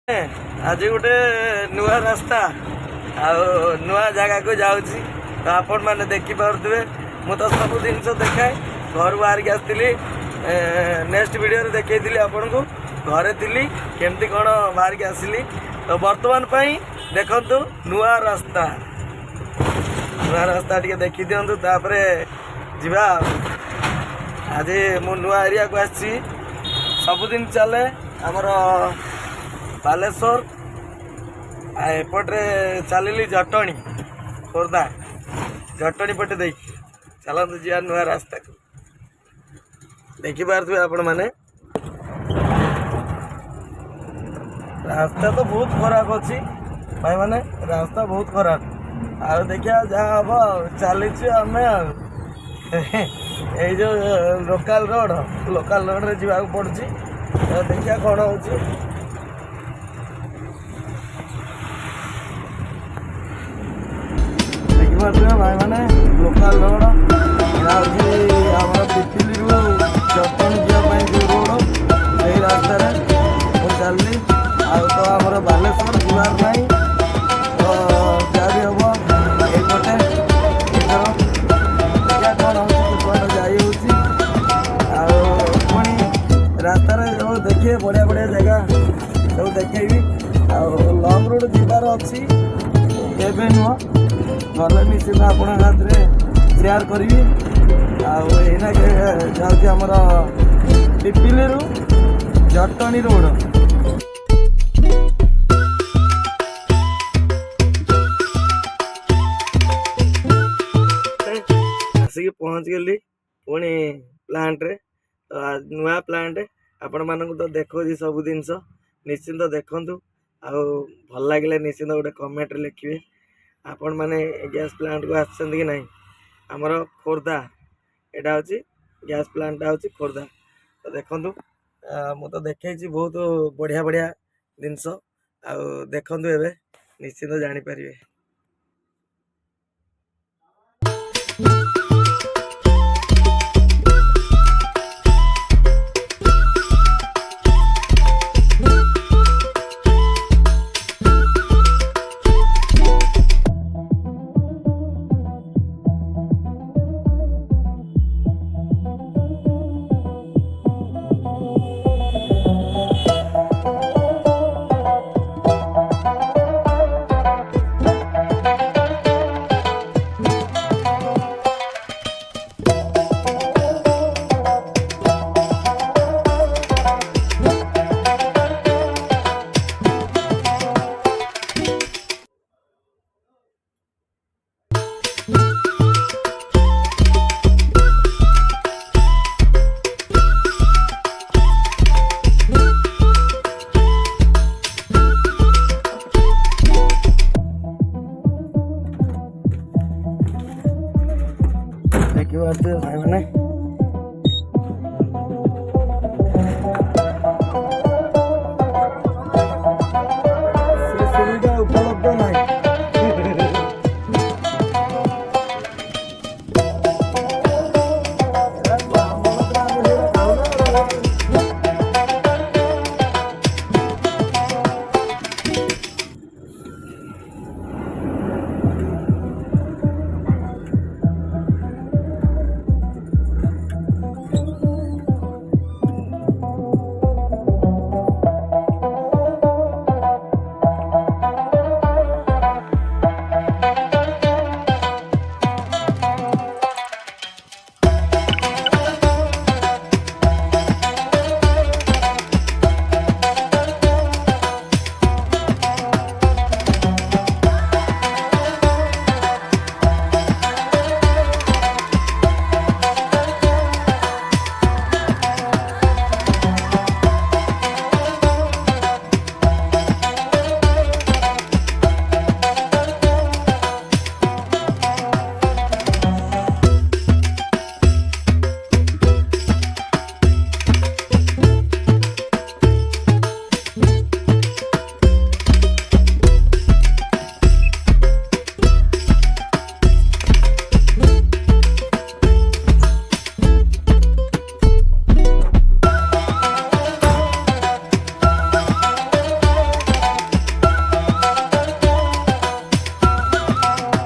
आज गोटे नुआ रास्ता नुआ जगह को जाऊँगी तो आपण मैंने देखिपे मु तो सब जिन देखाए घर बाहर की आसती नेक्स्ट वीडियो देखी आपन को घरे थी केमती कौन बाहर की आसली तो बर्तमान देखु नुआ रास्ता टे देखी दिंतु तापर जा आज मु नुआ एरिया को आसी सबुदिन चले आमर बालेश्वर एपटे चलि जटणी खोर्धा जटणी पटे देख चलते जी नुआ रास्ता को देखिपे आपण मैंने रास्ता तो बहुत खराब अच्छी भाई मैंने रास्ता बहुत खराब आ देखिया जहाँ हम चलीचु आम जो लोकल रोड रे जावाक पड़ुची देखिया कौन हो देखिए भाई मैंने लोकल रोड पिपिली जटणी जावाई जो रोड से रास्तार चलनी तो आम बालेश्वर जीवार नहीं तो जहाँ भी हम यपटे देखिए कौन हो जाई पुणी रास्तार जो देखिए बढ़िया बढ़िया जगह सब देखेबी लंग रोड जीवार अच्छी एवं नुह गले निश्चित आपण शेयर करी आईना जाऊँगी आमर पिपिली जटणी रोड आसिक पहुँच गली पुणी प्लांट रे तो नुआ प्लांट आपण मानक तो देखो सब जिनस निश्चिंत देखु आउ भल लगे निश्चिंत गोटे कमेंट लिखिए आपण मैंने गैस प्लांट को आसछन कि नहीं आमर खोर्धा एटा हूँ गैस प्लांट हूँ खोर्धा तो देखु मु तो देखी बहुत बढ़िया बढ़िया जिनस देखु एवं निश्चिंत जानीपर।